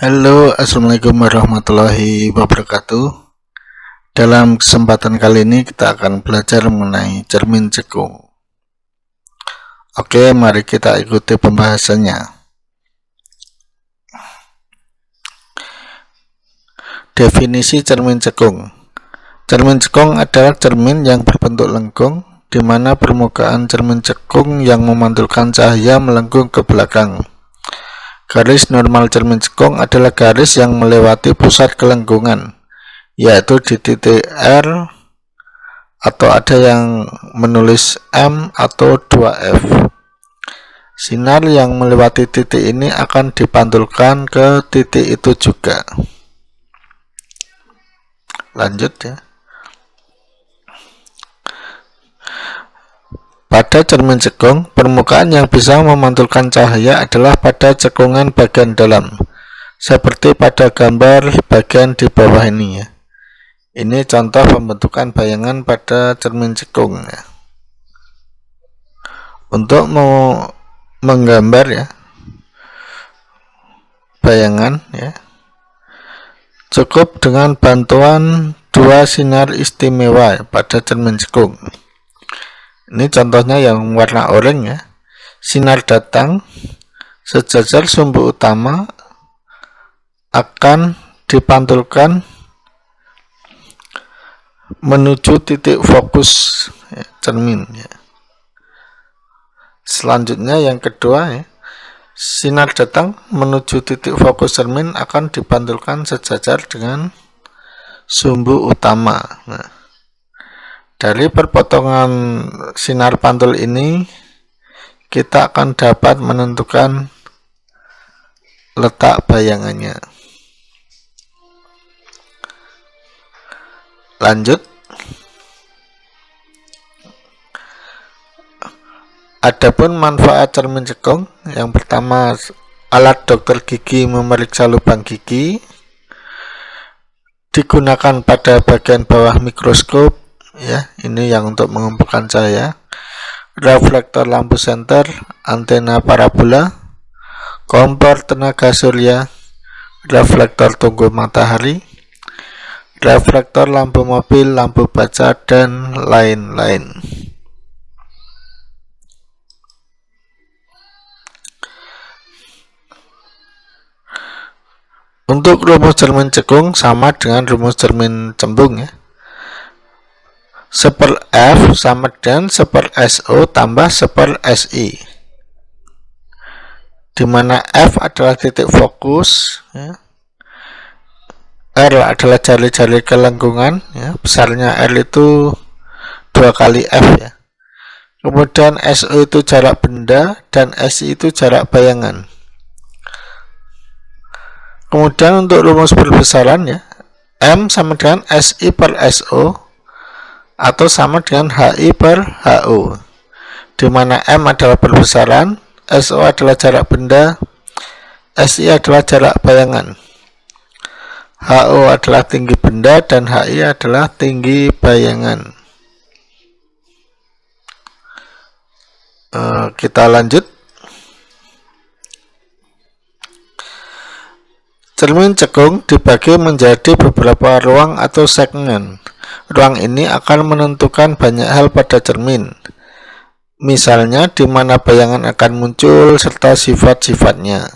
Halo, assalamualaikum warahmatullahi wabarakatuh. Dalam kesempatan kali ini kita akan belajar mengenai cermin cekung. Oke, mari kita ikuti pembahasannya. Definisi cermin cekung. Cermin cekung adalah cermin yang berbentuk lengkung, di mana permukaan cermin cekung yang memantulkan cahaya melengkung ke belakang. Garis normal cermin cekung adalah garis yang melewati pusat kelengkungan, yaitu di titik R, atau ada yang menulis M atau 2F. Sinar yang melewati titik ini akan dipantulkan ke titik itu juga. Lanjut ya. Pada cermin cekung, permukaan yang bisa memantulkan cahaya adalah pada cekungan bagian dalam, seperti pada gambar bagian di bawah ini ya. Ini contoh pembentukan bayangan pada cermin cekung ya. Untuk menggambar ya bayangan ya, cukup dengan bantuan dua sinar istimewa pada cermin cekung. Ini contohnya yang warna oranye ya. Sinar datang sejajar sumbu utama akan dipantulkan menuju titik fokus ya, cermin ya. Selanjutnya yang kedua ya, sinar datang menuju titik fokus cermin akan dipantulkan sejajar dengan sumbu utama. Nah, dari perpotongan sinar pantul ini kita akan dapat menentukan letak bayangannya. Lanjut. Adapun manfaat cermin cekung, yang pertama, alat dokter gigi memeriksa lubang gigi, digunakan pada bagian bawah mikroskop ya, ini yang untuk mengumpulkan cahaya, reflektor lampu senter, antena parabola, kompor tenaga surya, reflektor tunggu matahari, reflektor lampu mobil, lampu baca, dan lain-lain. Untuk rumus cermin cekung sama dengan rumus cermin cembung ya. 1/F sama dengan 1/SO tambah 1/SI, dimana F adalah titik fokus ya. R adalah jari-jari kelengkungan ya. Besarnya R itu 2 kali F ya. Kemudian SO itu jarak benda dan SI itu jarak bayangan. Kemudian untuk rumus perbesaran ya, M sama dengan SI per SO atau sama dengan HI per HO, di mana M adalah perbesaran, SO adalah jarak benda, SI adalah jarak bayangan, HO adalah tinggi benda, dan HI adalah tinggi bayangan. Kita lanjut. Cermin cekung dibagi menjadi beberapa ruang atau segmen. Ruang ini akan menentukan banyak hal pada cermin, misalnya di mana bayangan akan muncul serta sifat-sifatnya.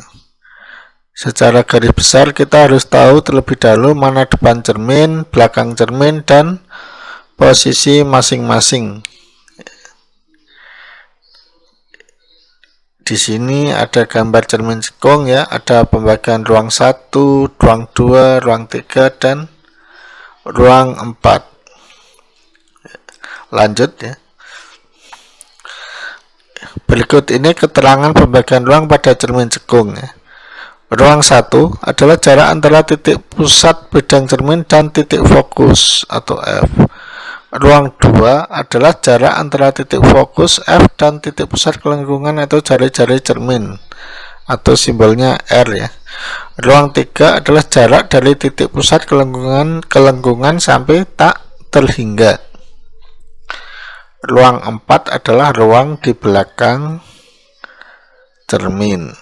Secara garis besar kita harus tahu terlebih dahulu mana depan cermin, belakang cermin, dan posisi masing-masing. Di sini ada gambar cermin cekung ya, ada pembagian ruang 1, ruang 2, ruang 3, dan ruang 4. Lanjut ya. Berikut ini keterangan pembagian ruang pada cermin cekung ya. Ruang 1 adalah jarak antara titik pusat bidang cermin dan titik fokus atau F. Ruang 2 adalah jarak antara titik fokus F dan titik pusat kelengkungan atau jari-jari cermin atau simbolnya R ya. Ruang 3 adalah jarak dari titik pusat kelengkungan sampai tak terhingga. Ruang 4 adalah ruang di belakang cermin.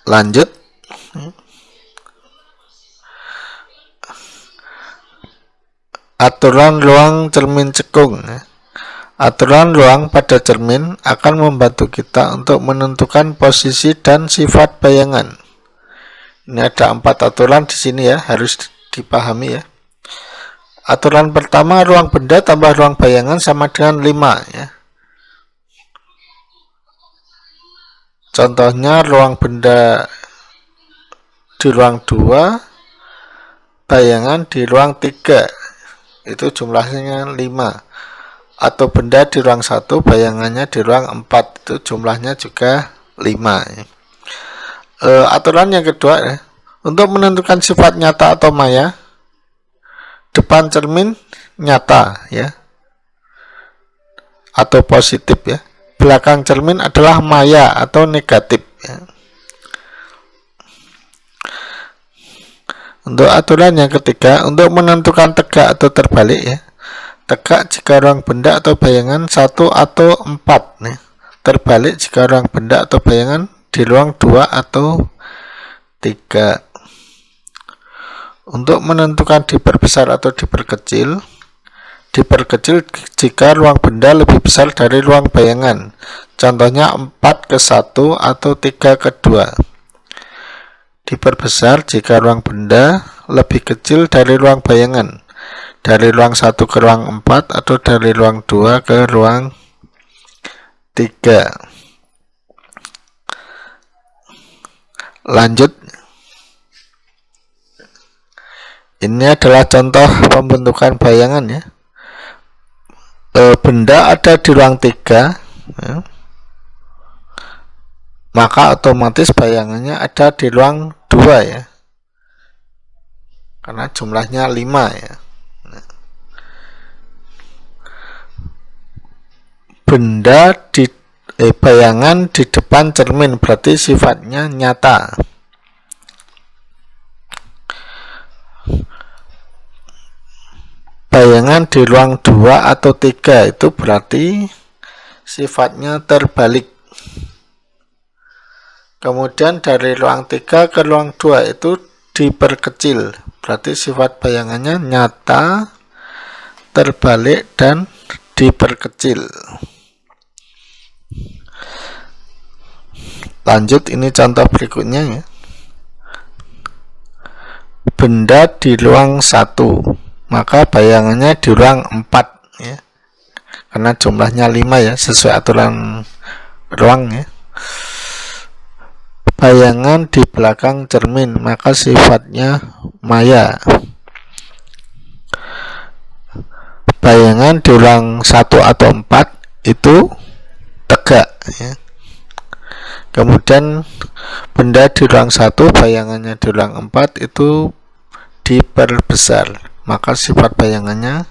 Lanjut, aturan ruang cermin cekung. Aturan ruang pada cermin akan membantu kita untuk menentukan posisi dan sifat bayangan. Ini ada 4 aturan di sini ya, harus dipahami ya. Aturan pertama, ruang benda tambah ruang bayangan sama dengan 5 ya. Contohnya ruang benda di ruang 2, bayangan di ruang 3, itu jumlahnya 5. Atau benda di ruang 1, bayangannya di ruang 4, itu jumlahnya juga 5 ya. Aturan yang kedua ya, untuk menentukan sifat nyata atau maya, depan cermin nyata ya, atau positif ya. Belakang cermin adalah maya atau negatif ya. Untuk aturan yang ketiga, untuk menentukan tegak atau terbalik ya. Tegak jika ruang benda atau bayangan 1 atau 4 ya. Terbalik jika ruang benda atau bayangan di ruang 2 atau 3. Untuk menentukan diperbesar atau diperkecil jika ruang benda lebih besar dari ruang bayangan. Contohnya 4:1 atau 3:2. Diperbesar jika ruang benda lebih kecil dari ruang bayangan. Dari ruang 1 ke ruang 4 atau dari ruang 2 ke ruang 3. Lanjut. Ini adalah contoh pembentukan bayangan ya. Benda ada di ruang 3 ya, maka otomatis bayangannya ada di ruang 2 ya, karena jumlahnya 5 ya. Benda di bayangan di depan cermin berarti sifatnya nyata. Bayangan di ruang 2 atau 3 itu berarti sifatnya terbalik. Kemudian dari ruang 3 ke ruang 2 itu diperkecil, berarti sifat bayangannya nyata, terbalik, dan diperkecil. Lanjut, ini contoh berikutnya ya. Benda di ruang 1, maka bayangannya di ruang 4 ya, karena jumlahnya 5 ya, sesuai aturan ruang ya. Bayangan di belakang cermin, maka sifatnya maya. Bayangan di ruang 1 atau 4 itu tegak ya. Kemudian benda di ruang 1, bayangannya di ruang 4 itu diperbesar, maka sifat bayangannya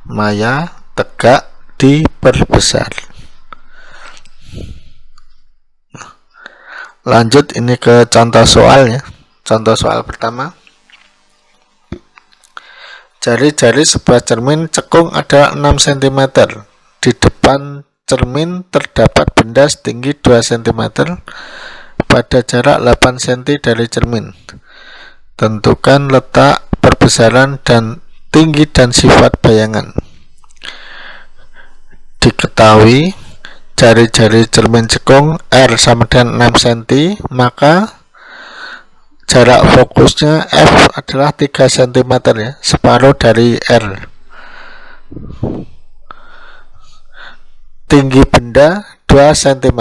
maya, tegak, diperbesar. Lanjut, ini ke contoh soal ya. Contoh soal pertama. Jari-jari sebuah cermin cekung adalah 6 cm. Di depan cermin terdapat benda setinggi 2 cm pada jarak 8 cm dari cermin. Tentukan letak, perbesaran, dan tinggi dan sifat bayangan. Diketahui jari-jari cermin cekung R sama dengan 6 cm, maka jarak fokusnya F adalah 3 cm ya, separuh dari R. Tinggi benda 2 cm,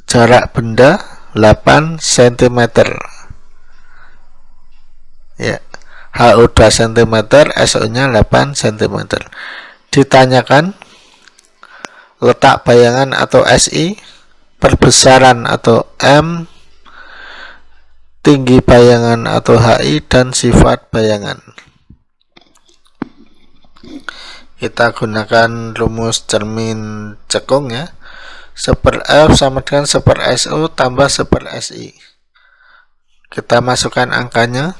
jarak benda 8 cm ya. HU 2 cm, SO nya 8 cm. Ditanyakan letak bayangan atau SI, perbesaran atau M, tinggi bayangan atau HI, dan sifat bayangan. Kita gunakan rumus cermin cekung ya. 1/F sama dengan 1/SO tambah 1/SI. Kita masukkan angkanya.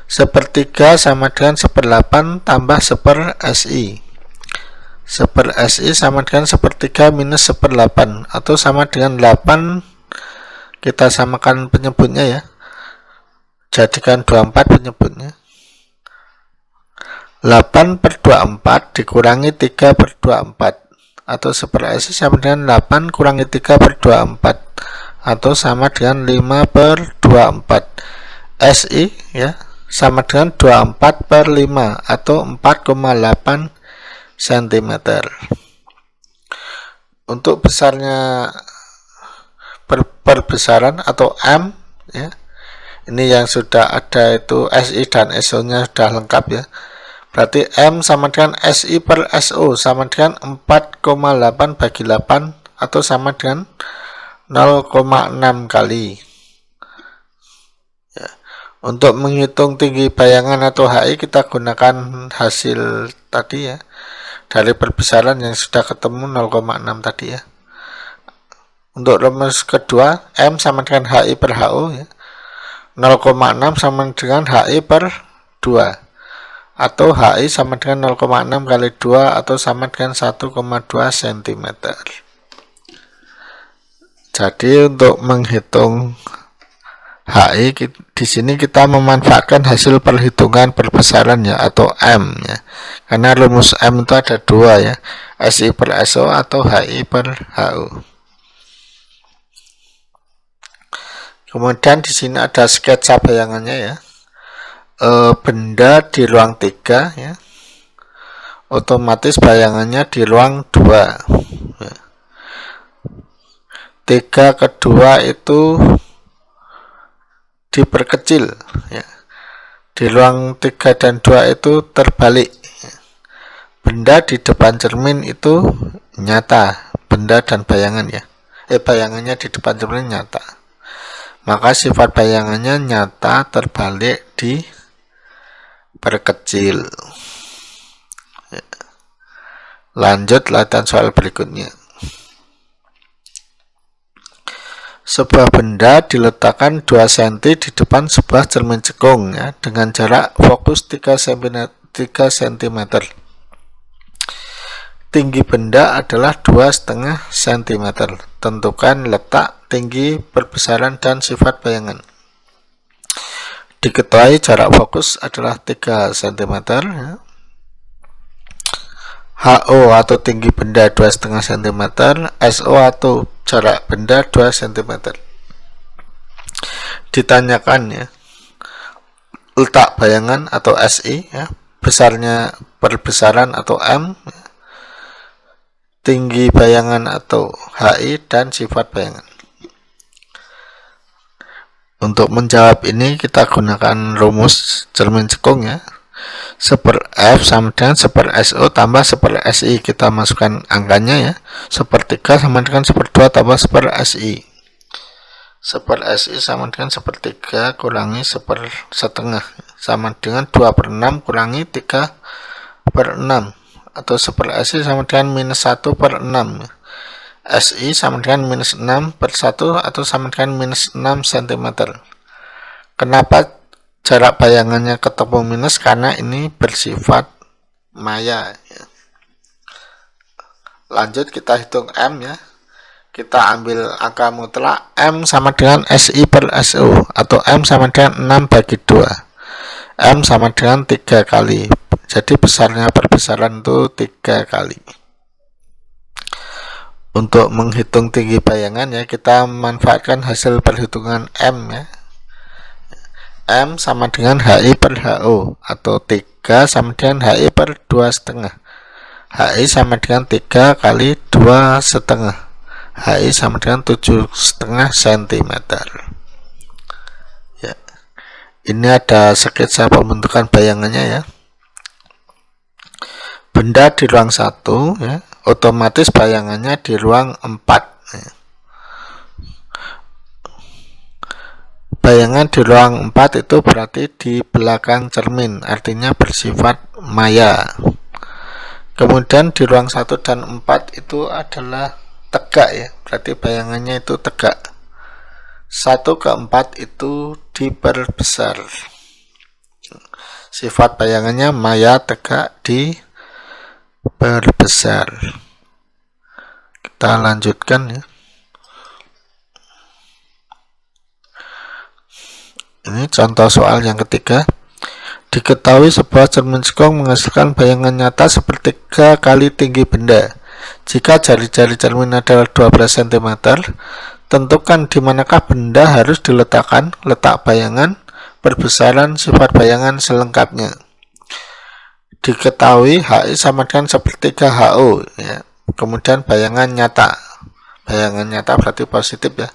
1/3 sama dengan 1/8 tambah 1/SI. 1/SI sama dengan 1/3 minus 1/8, atau sama dengan 8. kita samakan penyebutnya ya. Jadikan 24 penyebutnya. 8 per 24 dikurangi 3 per 24 atau 1/SI sama dengan 8 kurangi 3 per 24 atau sama dengan 5 per 24. SI ya sama dengan 24 per 5 atau 4,8 cm. Untuk besarnya perbesaran atau M ya, ini yang sudah ada itu SI dan SO nya sudah lengkap ya. Berarti M sama dengan SI per SO sama dengan 4,8 bagi 8 atau sama dengan 0,6 kali ya. Untuk menghitung tinggi bayangan atau HI kita gunakan hasil tadi ya, dari perbesaran yang sudah ketemu 0,6 tadi ya. Untuk rumus kedua, M sama dengan HI per HO ya. 0,6 sama dengan HI per 2 atau HI sama dengan 0,6 kali 2 atau sama dengan 1,2 cm. Jadi untuk menghitung HI di sini kita memanfaatkan hasil perhitungan perbesaran ya, atau M ya. Karena rumus M itu ada dua ya, SI per SO atau HI per HO. Kemudian di sini ada sketsa bayangannya ya. Benda di ruang 3 ya. Otomatis bayangannya di ruang 2. Ya. 3 kedua itu diperkecil ya. Di ruang 3 dan 2 itu terbalik. Benda di depan cermin itu nyata, benda dan bayangan ya. Bayangannya di depan cermin nyata. Maka sifat bayangannya nyata terbalik diperkecil. Lanjut latihan soal berikutnya. Sebuah benda diletakkan 2 cm di depan sebuah cermin cekung ya, dengan jarak fokus 3 cm. Tinggi benda adalah 2,5 cm. Tentukan letak, tinggi, perbesaran, dan sifat bayangan. Diketahui jarak fokus adalah 3 cm ya. HO atau tinggi benda 2,5 cm, SO atau jarak benda 2 cm. Ditanyakan ya, letak bayangan atau SI ya, besarnya perbesaran atau M ya, tinggi bayangan atau HI, dan sifat bayangan. Untuk menjawab ini kita gunakan rumus cermin cekung ya. 1/F sama dengan 1/SO tambah 1/SI. Kita masukkan angkanya ya. 1/3 sama dengan 1/2 tambah 1/SI. 1/SI sama dengan 1/3 kurangi 1/2 sama dengan 2/6 kurangi 3/6 atau 1/SI sama dengan -1/6. SI sama dengan -6/1 atau sama dengan -6 cm. Kenapa jarak bayangannya ketemu minus? Karena ini bersifat maya ya. Lanjut kita hitung M ya. Kita ambil angka mutlak M sama dengan SI per SO atau M sama dengan 6 bagi 2. M sama dengan 3 kali. Jadi besarnya perbesaran itu 3 kali. Untuk menghitung tinggi bayangan ya, kita manfaatkan hasil perhitungan M ya. M sama dengan HI per HO atau 3 sama dengan HI per 2,5. HI sama dengan 3 kali 2,5. HI sama dengan 7,5 cm. Ya. Ini ada sketsa pembentukan bayangannya ya. Benda di ruang 1 ya, otomatis bayangannya di ruang 4 ya. Bayangan di ruang 4 itu berarti di belakang cermin, artinya bersifat maya. Kemudian di ruang 1 dan 4 itu adalah tegak ya, berarti bayangannya itu tegak. 1 ke 4 itu diperbesar. Sifat bayangannya maya, tegak, diperbesar. Kita lanjutkan ya. Ini contoh soal yang ketiga. Diketahui sebuah cermin cekung menghasilkan bayangan nyata sepertiga kali tinggi benda. Jika jari-jari cermin adalah 12 cm, tentukan di manakah benda harus diletakkan, letak bayangan, perbesaran, sifat bayangan selengkapnya. Diketahui HI sama dengan sepertiga HO, ya. Kemudian bayangan nyata. Bayangan nyata berarti positif, ya.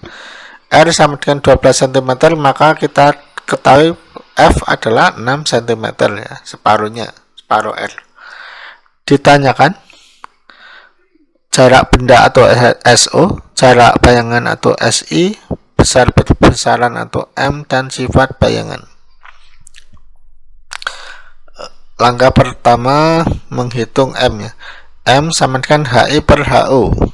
R sama dengan 12 cm, maka kita ketahui F adalah 6 cm, ya, separuhnya, separuh R. Ditanyakan jarak benda atau SO, jarak bayangan atau SI, besar besaran atau M, dan sifat bayangan. Langkah pertama menghitung M, ya. M sama dengan HI per HO.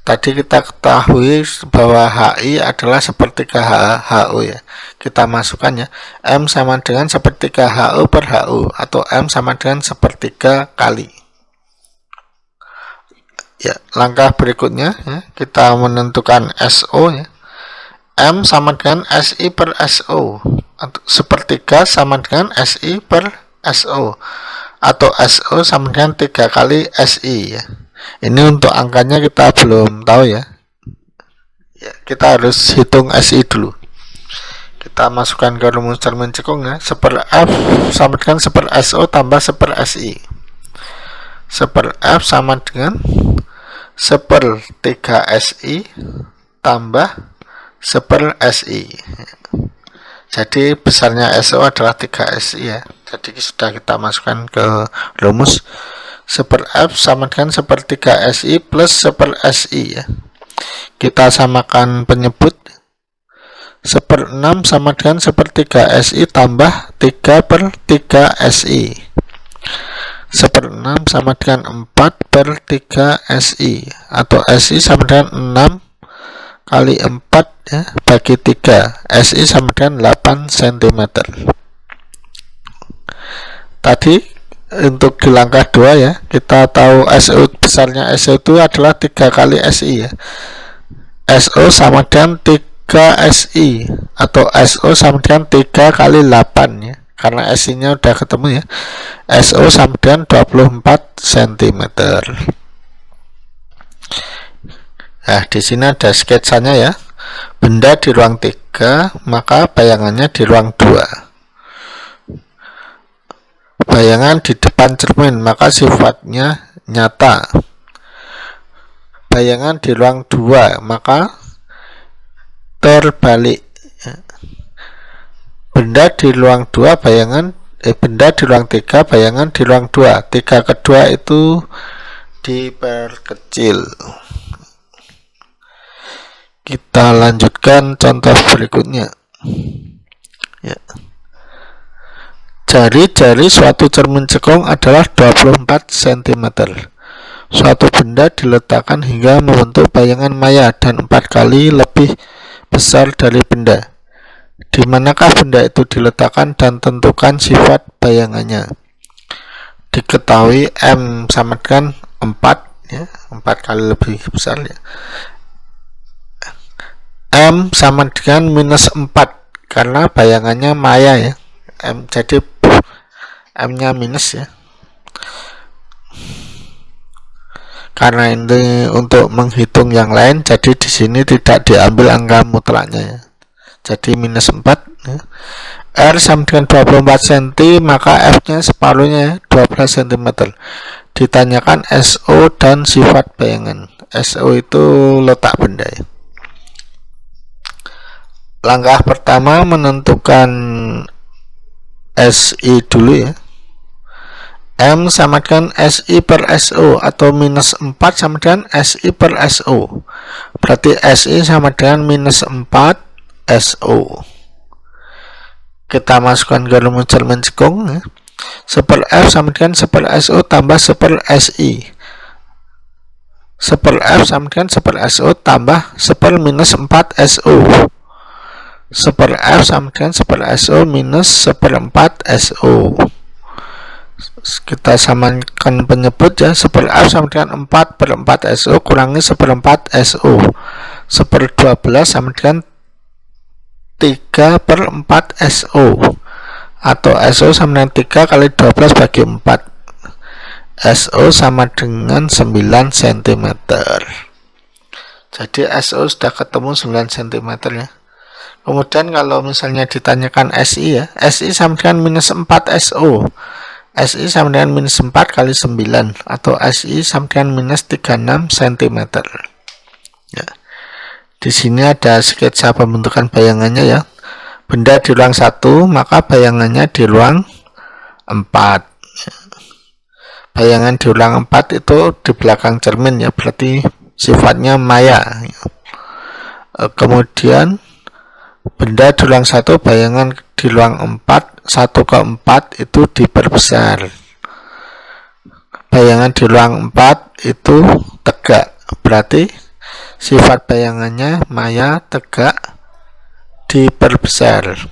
Tadi kita ketahui bahwa HI adalah sepertiga HO, ya. Kita masukkan, ya. M sama dengan sepertiga HO per HO, atau M sama dengan sepertiga kali. Ya, langkah berikutnya, ya, kita menentukan SO, ya. M sama dengan SI per SO, atau sepertiga sama dengan SI per SO, atau SO sama dengan 3 kali SI, ya. Ini untuk angkanya kita belum tahu, ya. Kita harus hitung SI dulu. Kita masukkan ke rumus cermin cekung, ya. 1/F sama dengan 1/SO tambah 1/SI. 1/F sama dengan 1/3 SI tambah 1/SI. Jadi besarnya SO adalah 3 SI, ya. Jadi sudah kita masukkan ke rumus. 1/F sama dengan 1/3 SI plus 1/SI, ya. Kita samakan penyebut. 1/6 sama dengan 1/3 SI tambah 3/3 SI. 1/6 sama dengan 4/3 SI, atau SI sama dengan 6 kali 4, ya, bagi 3. SI sama dengan 8 cm. Tadi untuk di langkah 2, ya, kita tahu SO, besarnya SO itu adalah 3 kali SI, ya. SO sama dengan 3 SI, atau SO sama dengan 3 kali 8, ya. Karena SI nya udah ketemu, ya. SO sama dengan 24 cm. Nah, di sini ada sketsanya, ya. Benda di ruang 3, maka bayangannya di ruang 2. Bayangan di depan cermin, maka sifatnya nyata. Bayangan di ruang 2, maka terbalik. Benda di ruang 2, benda di ruang 3, bayangan di ruang 2. 3 kedua itu diperkecil. Kita lanjutkan contoh berikutnya, ya. Jari-jari suatu cermin cekung adalah 24 cm. Suatu benda diletakkan hingga membentuk bayangan maya dan 4 kali lebih besar dari benda. Di manakah benda itu diletakkan dan tentukan sifat bayangannya. Diketahui M sama dengan 4, ya, 4 kali lebih besar, ya. M sama dengan minus 4 karena bayangannya maya, ya. M, jadi M nya minus, ya. Karena ini untuk menghitung yang lain, jadi di sini tidak diambil angka mutlaknya, ya. Jadi minus 4, ya. R sama dengan 24 cm, maka F nya separuhnya, ya, 12 cm. Ditanyakan SO dan sifat bayangan. SO itu letak benda, ya. Langkah pertama menentukan SI dulu, ya. M sama dengan SI per SO, atau minus 4 sama dengan SI per SO. Berarti SI sama dengan minus 4 SO. Kita masukkan ke rumus cermin cekung, ya. 1/F sama dengan 1/SO tambah 1/SI. 1/F sama dengan 1/SO tambah 1/minus 4 SO. 1/F sama dengan 1/SO minus 1/4 SO. Kita samakan penyebut, ya. 1/F sama dengan 4/4 SO kurangi 1/4 SO. 1/12 sama dengan 3/4 SO, atau SO sama dengan 3 kali 12 bagi 4. SO sama dengan 9 cm. Jadi SO sudah ketemu 9 cm ya. Kemudian kalau misalnya ditanyakan SI ya, SI sama dengan minus 4 SO. SI sama dengan minus 4 kali 9, atau SI sama dengan minus 36 cm. Ya. Di sini ada sketsa pembentukan bayangannya ya. Benda di ruang 1, maka bayangannya di ruang 4. Bayangan di ruang 4 itu di belakang cermin ya, berarti sifatnya maya. Kemudian benda di ruang 1, bayangan di ruang 4, 1/4 itu diperbesar. Bayangan di ruang 4 itu tegak, berarti sifat bayangannya maya, tegak, diperbesar.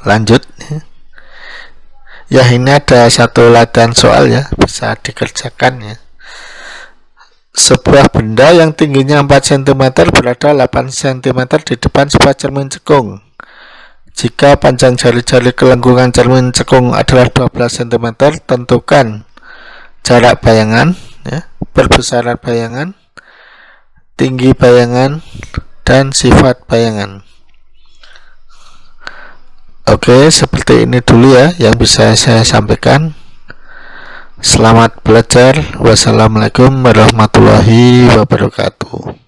Lanjut ya, ini ada satu latihan soal ya, bisa dikerjakan ya. Sebuah benda yang tingginya 4 cm berada 8 cm di depan sebuah cermin cekung. Jika panjang jari-jari kelengkungan cermin cekung adalah 12 cm, tentukan jarak bayangan ya, perbesaran bayangan, tinggi bayangan, dan sifat bayangan. Oke, seperti ini dulu ya yang bisa saya sampaikan. Selamat belajar. Wassalamualaikum warahmatullahi wabarakatuh.